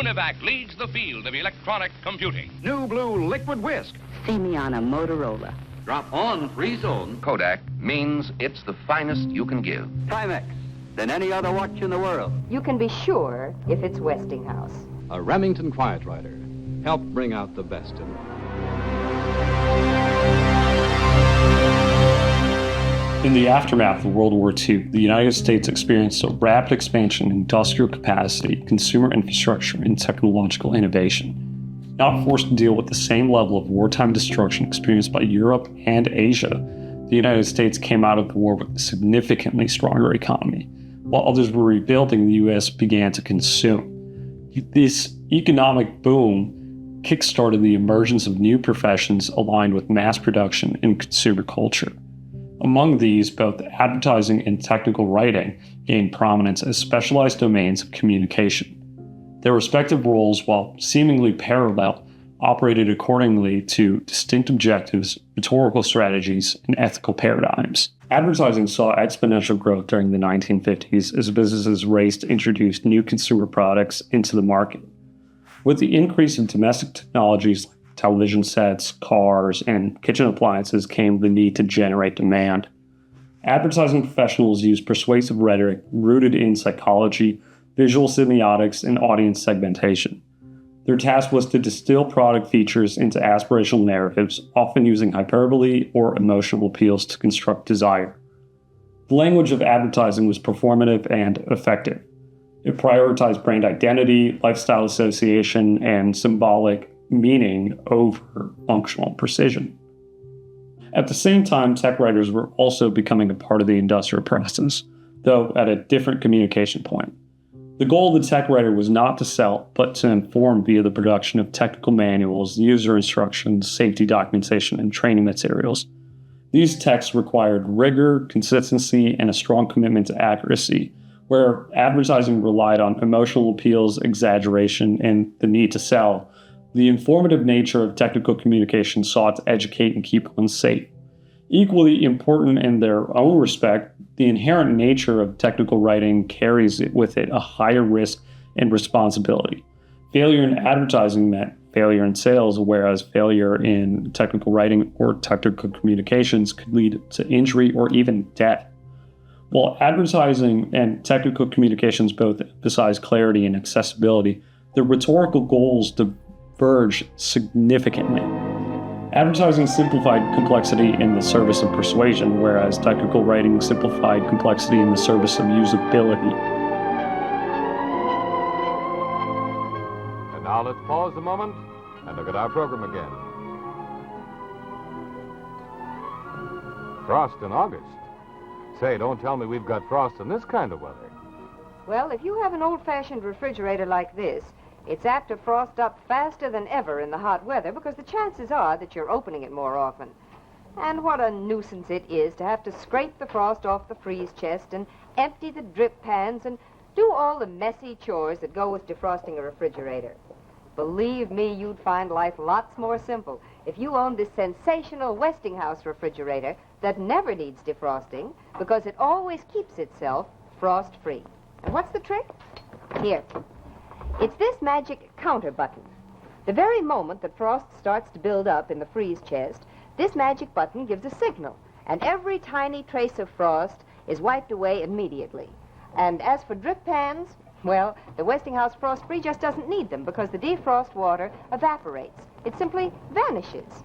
Univac leads the field of electronic computing. New Blue Liquid Whisk. See me on a Motorola. Drop on free zone. Kodak means it's the finest you can give. Timex than any other watch in the world. You can be sure if it's Westinghouse. A Remington Quiet Rider helped bring out the best in them. In the aftermath of World War II, the United States experienced a rapid expansion in industrial capacity, consumer infrastructure, and technological innovation. Not forced to deal with the same level of wartime destruction experienced by Europe and Asia, the United States came out of the war with a significantly stronger economy, while others were rebuilding. The U.S. began to consume. This economic boom kickstarted the emergence of new professions aligned with mass production and consumer culture. Among these, both advertising and technical writing gained prominence as specialized domains of communication. Their respective roles, while seemingly parallel, operated accordingly to distinct objectives, rhetorical strategies, and ethical paradigms. Advertising saw exponential growth during the 1950s as businesses raced to introduce new consumer products into the market. With the increase in domestic technologies like television sets, cars, and kitchen appliances came the need to generate demand. Advertising professionals used persuasive rhetoric rooted in psychology, visual semiotics, and audience segmentation. Their task was to distill product features into aspirational narratives, often using hyperbole or emotional appeals to construct desire. The language of advertising was performative and effective. It prioritized brand identity, lifestyle association, and symbolic meaning over functional precision. At the same time, tech writers were also becoming a part of the industrial process, though at a different communication point. The goal of the tech writer was not to sell, but to inform via the production of technical manuals, user instructions, safety documentation, and training materials. These texts required rigor, consistency, and a strong commitment to accuracy, where advertising relied on emotional appeals, exaggeration, and the need to sell. The informative nature of technical communication sought to educate and keep one safe. Equally important in their own respect, the inherent nature of technical writing carries with it a higher risk and responsibility. Failure in advertising meant failure in sales, whereas failure in technical writing or technical communications could lead to injury or even death. While advertising and technical communications both emphasize clarity and accessibility, the rhetorical goals diverge significantly. Advertising simplified complexity in the service of persuasion, whereas technical writing simplified complexity in the service of usability. And now let's pause a moment and look at our program again. Frost in August. Say, don't tell me we've got frost in this kind of weather. Well, if you have an old-fashioned refrigerator like this, it's apt to frost up faster than ever in the hot weather because the chances are that you're opening it more often. And what a nuisance it is to have to scrape the frost off the freeze chest and empty the drip pans and do all the messy chores that go with defrosting a refrigerator. Believe me, you'd find life lots more simple if you owned this sensational Westinghouse refrigerator that never needs defrosting because it always keeps itself frost-free. And what's the trick? Here. It's this magic counter button. The very moment that frost starts to build up in the freeze chest, this magic button gives a signal, and every tiny trace of frost is wiped away immediately. And as for drip pans, well, the Westinghouse Frost-Free just doesn't need them because the defrost water evaporates. It simply vanishes.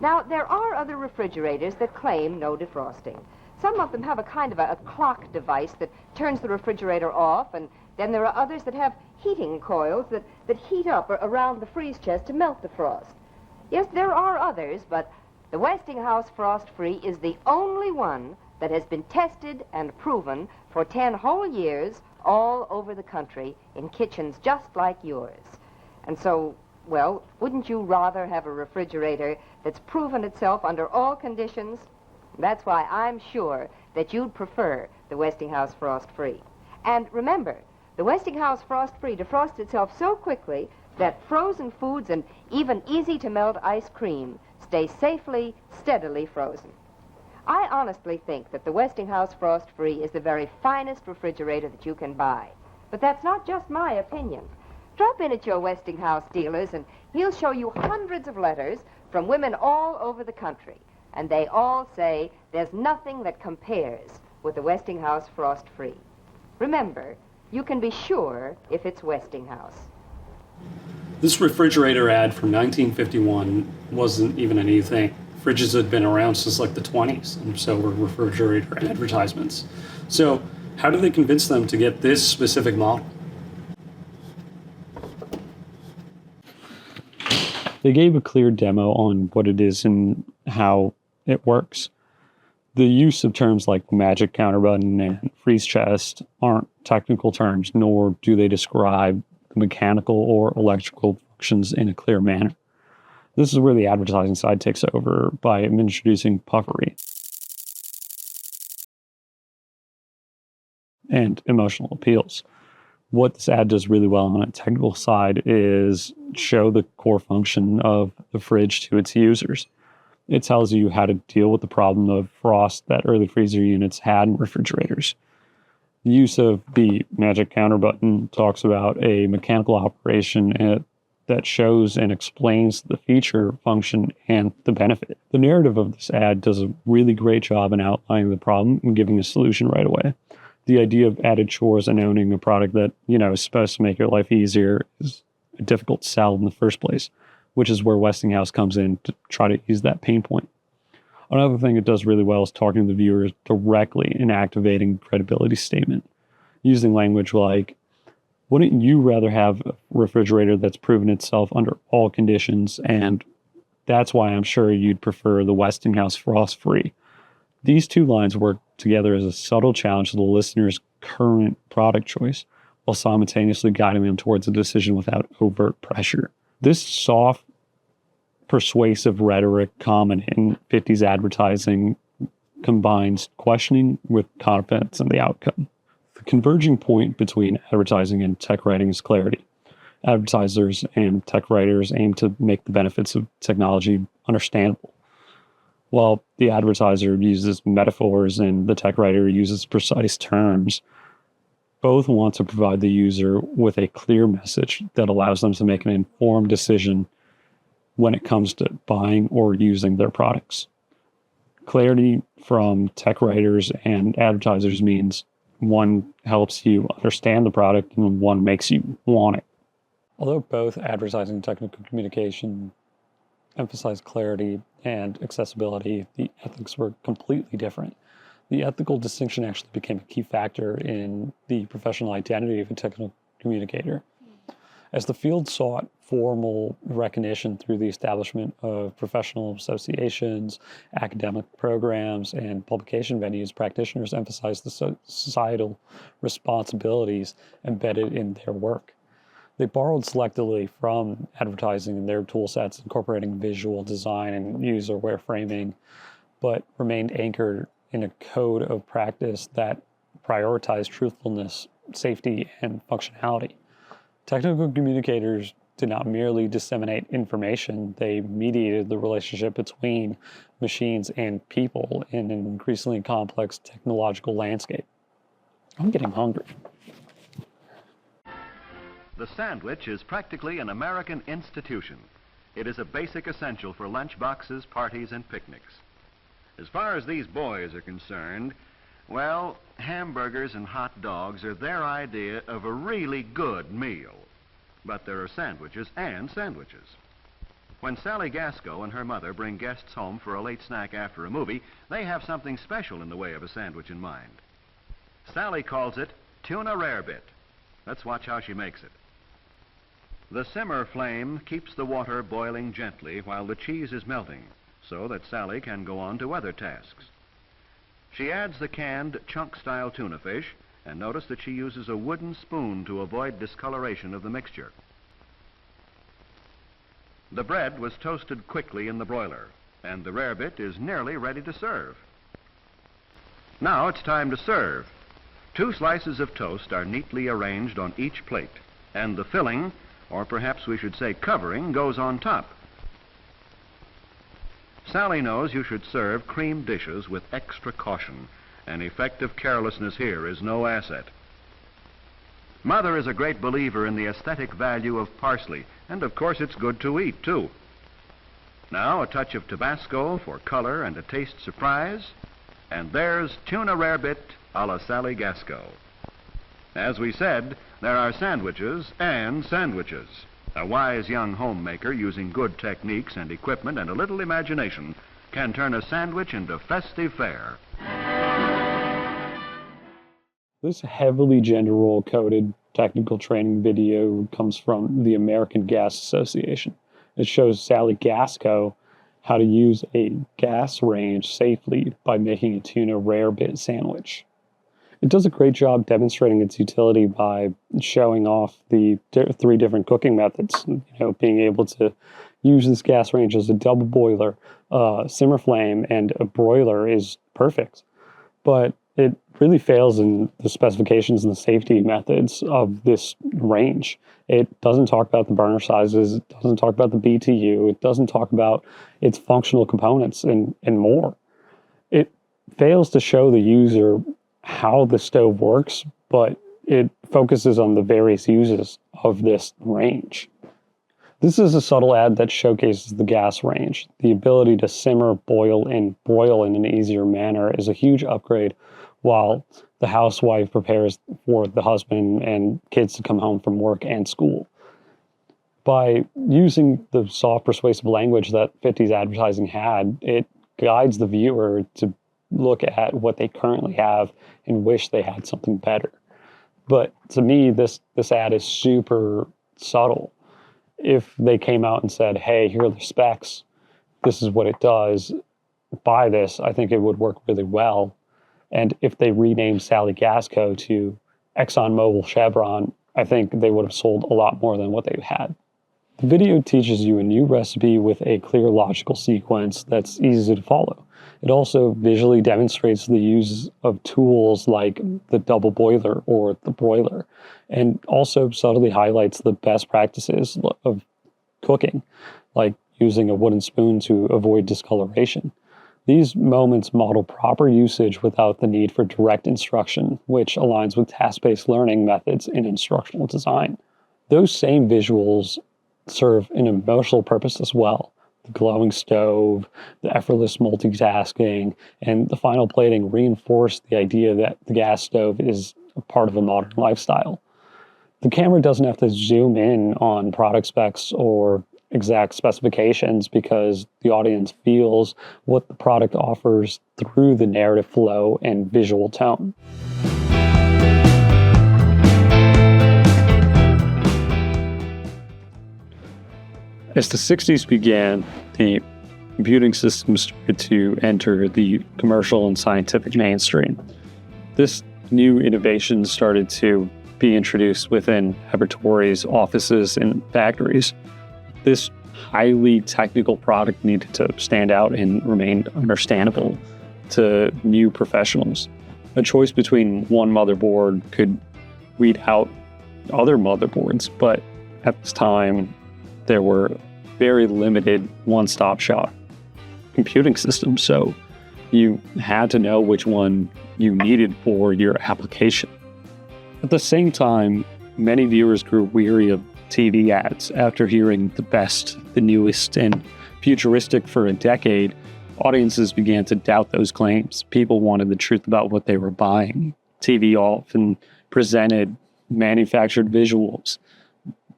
Now, there are other refrigerators that claim no defrosting. Some of them have a kind of a clock device that turns the refrigerator off, and then there are others that have heating coils that heat up around the freeze chest to melt the frost. Yes, there are others, but the Westinghouse Frost-Free is the only one that has been tested and proven for 10 whole years all over the country in kitchens just like yours. And so, well, wouldn't you rather have a refrigerator that's proven itself under all conditions? That's why I'm sure that you'd prefer the Westinghouse Frost-Free. And remember, the Westinghouse Frost-Free defrosts itself so quickly that frozen foods and even easy-to-melt ice cream stay safely, steadily frozen. I honestly think that the Westinghouse Frost-Free is the very finest refrigerator that you can buy. But that's not just my opinion. Drop in at your Westinghouse dealers and he'll show you hundreds of letters from women all over the country. And they all say there's nothing that compares with the Westinghouse Frost Free. Remember, you can be sure if it's Westinghouse. This refrigerator ad from 1951 wasn't even a new thing. Fridges had been around since like the 20s, and so were refrigerator advertisements. So how did they convince them to get this specific model? They gave a clear demo on what it is and how it works. The use of terms like magic counter button and freeze chest aren't technical terms, nor do they describe the mechanical or electrical functions in a clear manner. This is where the advertising side takes over by introducing puffery and emotional appeals. What this ad does really well on a technical side is show the core function of the fridge to its users. It tells you how to deal with the problem of frost that early freezer units had in refrigerators. The use of the magic counter button talks about a mechanical operation that shows and explains the feature, function, and the benefit. The narrative of this ad does a really great job in outlining the problem and giving a solution right away. The idea of added chores and owning a product that, is supposed to make your life easier is a difficult sell in the first place, which is where Westinghouse comes in to try to ease that pain point. Another thing it does really well is talking to the viewers directly and activating credibility statement, using language like, wouldn't you rather have a refrigerator that's proven itself under all conditions, and that's why I'm sure you'd prefer the Westinghouse Frost Free. These two lines work together as a subtle challenge to the listener's current product choice, while simultaneously guiding them towards a decision without overt pressure. This soft, persuasive rhetoric common in 50s advertising combines questioning with confidence in the outcome. The converging point between advertising and tech writing is clarity. Advertisers and tech writers aim to make the benefits of technology understandable, while the advertiser uses metaphors and the tech writer uses precise terms. Both want to provide the user with a clear message that allows them to make an informed decision when it comes to buying or using their products. Clarity from tech writers and advertisers means one helps you understand the product and one makes you want it. Although both advertising and technical communication emphasize clarity and accessibility, the ethics were completely different. The ethical distinction actually became a key factor in the professional identity of a technical communicator. As the field sought formal recognition through the establishment of professional associations, academic programs, and publication venues, practitioners emphasized the societal responsibilities embedded in their work. They borrowed selectively from advertising in their tool sets, incorporating visual design and user-aware framing, but remained anchored in a code of practice that prioritized truthfulness, safety, and functionality. Technical communicators did not merely disseminate information, they mediated the relationship between machines and people in an increasingly complex technological landscape. I'm getting hungry. The sandwich is practically an American institution. It is a basic essential for lunch boxes, parties, and picnics. As far as these boys are concerned, well, hamburgers and hot dogs are their idea of a really good meal. But there are sandwiches and sandwiches. When Sally Gasco and her mother bring guests home for a late snack after a movie, they have something special in the way of a sandwich in mind. Sally calls it tuna rarebit. Let's watch how she makes it. The simmer flame keeps the water boiling gently while the cheese is melting, so that Sally can go on to other tasks. She adds the canned chunk-style tuna fish, and notice that she uses a wooden spoon to avoid discoloration of the mixture. The bread was toasted quickly in the broiler, and the rarebit is nearly ready to serve. Now it's time to serve. 2 slices of toast are neatly arranged on each plate, and the filling, or perhaps we should say covering, goes on top. Sally knows you should serve cream dishes with extra caution, and effective carelessness here is no asset. Mother is a great believer in the aesthetic value of parsley, and of course it's good to eat, too. Now a touch of Tabasco for color and a taste surprise, and there's tuna rarebit a la Sally Gasco. As we said, there are sandwiches and sandwiches. A wise young homemaker using good techniques and equipment and a little imagination can turn a sandwich into festive fare. This heavily gender role coded technical training video comes from the American Gas Association. It shows Sally Gasco how to use a gas range safely by making a tuna rarebit sandwich. It does a great job demonstrating its utility by showing off the three different cooking methods. Being able to use this gas range as a double boiler, simmer flame, and a broiler is perfect. But it really fails in the specifications and the safety methods of this range. It doesn't talk about the burner sizes, it doesn't talk about the BTU, it doesn't talk about its functional components and more. It fails to show the user how the stove works, but it focuses on the various uses of this range. This is a subtle ad that showcases the gas range. The ability to simmer, boil, and broil in an easier manner is a huge upgrade while the housewife prepares for the husband and kids to come home from work and school. By using the soft, persuasive language that 50s advertising had, it guides the viewer to look at what they currently have and wish they had something better. But to me, this ad is super subtle. If they came out and said, hey, here are the specs, this is what it does, buy this, I think it would work really well. And if they renamed Sally Gasco to ExxonMobil Chevron, I think they would have sold a lot more than what they've had. The video teaches you a new recipe with a clear logical sequence that's easy to follow. It also visually demonstrates the use of tools like the double boiler or the broiler, and also subtly highlights the best practices of cooking, like using a wooden spoon to avoid discoloration. These moments model proper usage without the need for direct instruction, which aligns with task-based learning methods in instructional design. Those same visuals serve an emotional purpose as well. The glowing stove, the effortless multitasking, and the final plating reinforce the idea that the gas stove is a part of a modern lifestyle. The camera doesn't have to zoom in on product specs or exact specifications because the audience feels what the product offers through the narrative flow and visual tone. As the 60s began, the computing systems started to enter the commercial and scientific mainstream. This new innovation started to be introduced within laboratories, offices, and factories. This highly technical product needed to stand out and remain understandable to new professionals. A choice between one motherboard could weed out other motherboards, but at this time, there were very limited one-stop shop computing systems, so you had to know which one you needed for your application. At the same time, many viewers grew weary of TV ads. After hearing the best, the newest, and futuristic for a decade, audiences began to doubt those claims. People wanted the truth about what they were buying. TV often presented manufactured visuals,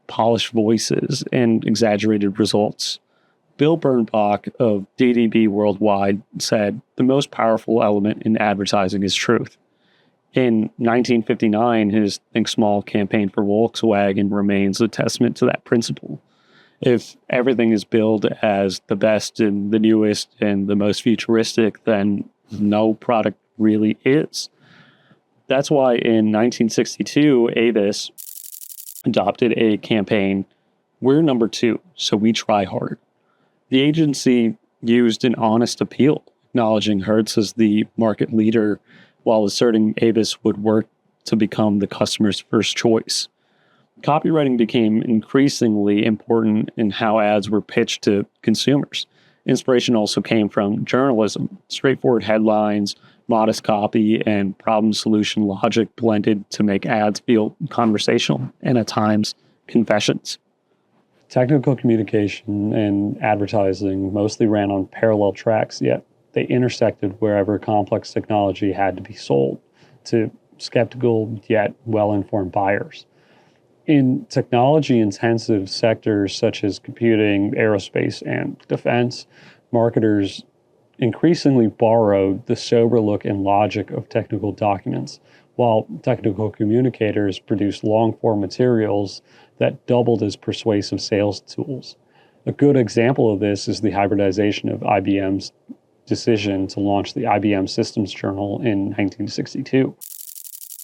polished voices, and exaggerated results. Bill Bernbach of DDB Worldwide said, "The most powerful element in advertising is truth." In 1959, his Think Small campaign for Volkswagen remains a testament to that principle. If everything is billed as the best and the newest and the most futuristic, then no product really is. That's why in 1962, Avis adopted a campaign, "We're number 2, so we try hard." The agency used an honest appeal, acknowledging Hertz as the market leader while asserting Avis would work to become the customer's first choice. Copywriting became increasingly important in how ads were pitched to consumers. Inspiration also came from journalism. Straightforward headlines, modest copy and problem solution logic blended to make ads feel conversational and at times confessions. Technical communication and advertising mostly ran on parallel tracks, yet they intersected wherever complex technology had to be sold to skeptical yet well-informed buyers. In technology-intensive sectors such as computing, aerospace, and defense, marketers increasingly borrowed the sober look and logic of technical documents, while technical communicators produced long-form materials that doubled as persuasive sales tools. A good example of this is the hybridization of IBM's decision to launch the IBM Systems Journal in 1962.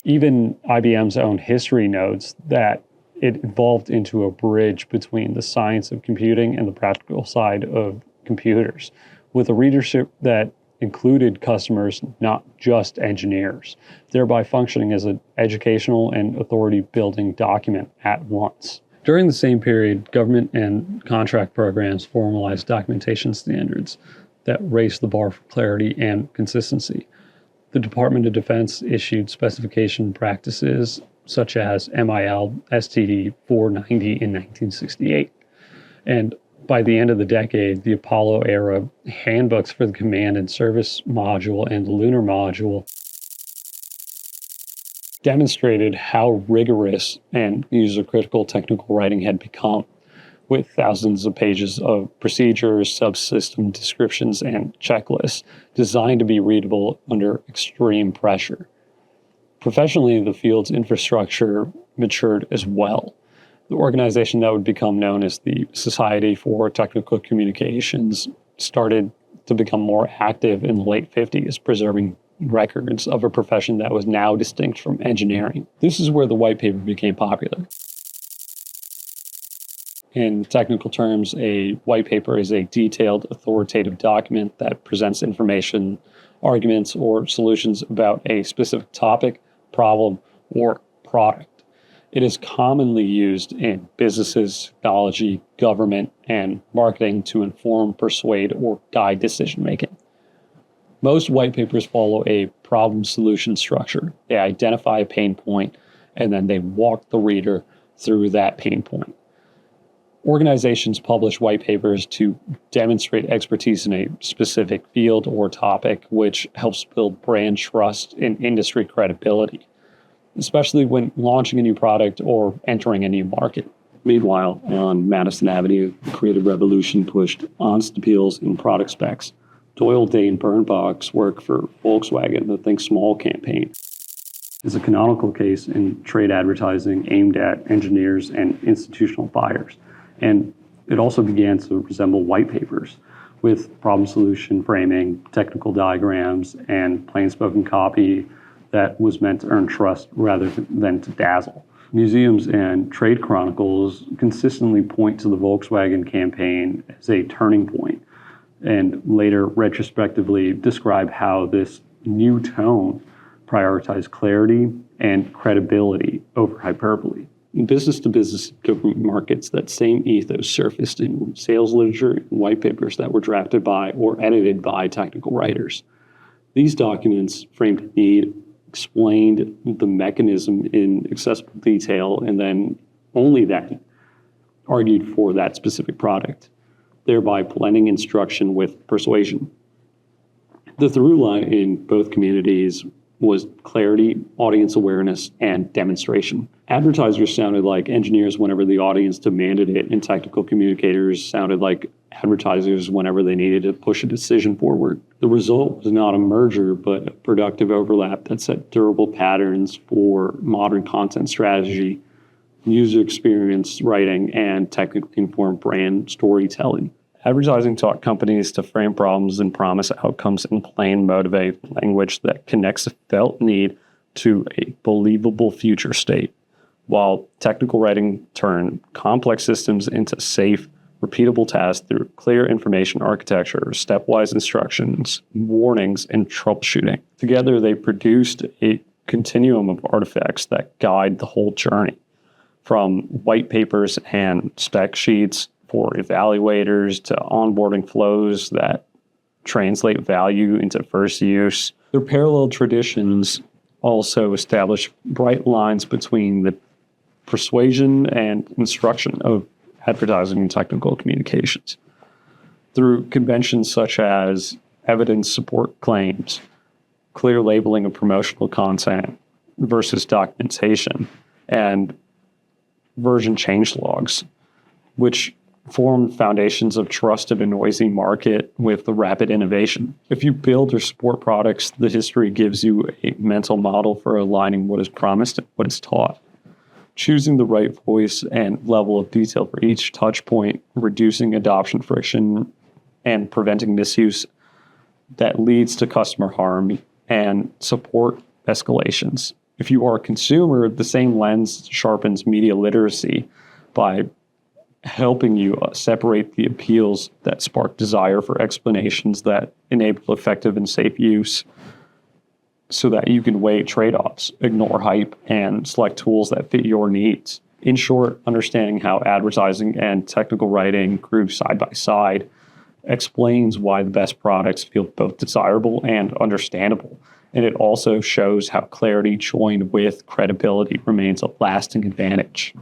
Even IBM's own history notes that it evolved into a bridge between the science of computing and the practical side of computers, with a readership that included customers, not just engineers, thereby functioning as an educational and authority-building document at once. During the same period, government and contract programs formalized documentation standards that raised the bar for clarity and consistency. The Department of Defense issued specification practices such as MIL STD 490 in 1968. And by the end of the decade, the Apollo era handbooks for the Command and Service Module and the Lunar Module demonstrated how rigorous and user-critical technical writing had become, with thousands of pages of procedures, subsystem descriptions, and checklists designed to be readable under extreme pressure. Professionally, the field's infrastructure matured as well. The organization that would become known as the Society for Technical Communications started to become more active in the late 50s, preserving records of a profession that was now distinct from engineering. This is where the white paper became popular. In technical terms, a white paper is a detailed, authoritative document that presents information, arguments, or solutions about a specific topic, problem, or product. It is commonly used in businesses, technology, government, and marketing to inform, persuade, or guide decision-making. Most white papers follow a problem-solution structure. They identify a pain point, and then they walk the reader through that pain point. Organizations publish white papers to demonstrate expertise in a specific field or topic, which helps build brand trust and industry credibility, especially when launching a new product or entering a new market. Meanwhile, on Madison Avenue, the creative revolution pushed honest appeals in product specs. Doyle Dane Bernbach's work for Volkswagen, the Think Small campaign, is a canonical case in trade advertising aimed at engineers and institutional buyers. And it also began to resemble white papers with problem solution framing, technical diagrams, and plain-spoken copy that was meant to earn trust rather than to dazzle. Museums and trade chronicles consistently point to the Volkswagen campaign as a turning point, and later retrospectively describe how this new tone prioritized clarity and credibility over hyperbole. In business-to-business government markets, that same ethos surfaced in sales literature and white papers that were drafted by or edited by technical writers. These documents framed a need, explained the mechanism in accessible detail, and then only then argued for that specific product, thereby blending instruction with persuasion. The through line in both communities was clarity, audience awareness, and demonstration. Advertisers sounded like engineers whenever the audience demanded it, and technical communicators sounded like advertisers whenever they needed to push a decision forward. The result was not a merger, but a productive overlap that set durable patterns for modern content strategy, user experience writing, and technically informed brand storytelling. Advertising taught companies to frame problems and promise outcomes in plain, motivated language that connects a felt need to a believable future state, while technical writing turned complex systems into safe, repeatable tasks through clear information architecture, stepwise instructions, warnings, and troubleshooting. Together, they produced a continuum of artifacts that guide the whole journey, from white papers and spec sheets for evaluators to onboarding flows that translate value into first use. Their parallel traditions also establish bright lines between the persuasion and instruction of advertising and technical communications. Through conventions such as evidence support claims, clear labeling of promotional content versus documentation, and version change logs, which form foundations of trust in a noisy market with the rapid innovation. If you build or support products, the history gives you a mental model for aligning what is promised and what is taught. Choosing the right voice and level of detail for each touch point, reducing adoption friction, and preventing misuse that leads to customer harm and support escalations. If you are a consumer, the same lens sharpens media literacy by helping you separate the appeals that spark desire for explanations that enable effective and safe use so that you can weigh trade-offs, ignore hype, and select tools that fit your needs. In short, understanding how advertising and technical writing grew side by side explains why the best products feel both desirable and understandable. And it also shows how clarity joined with credibility remains a lasting advantage.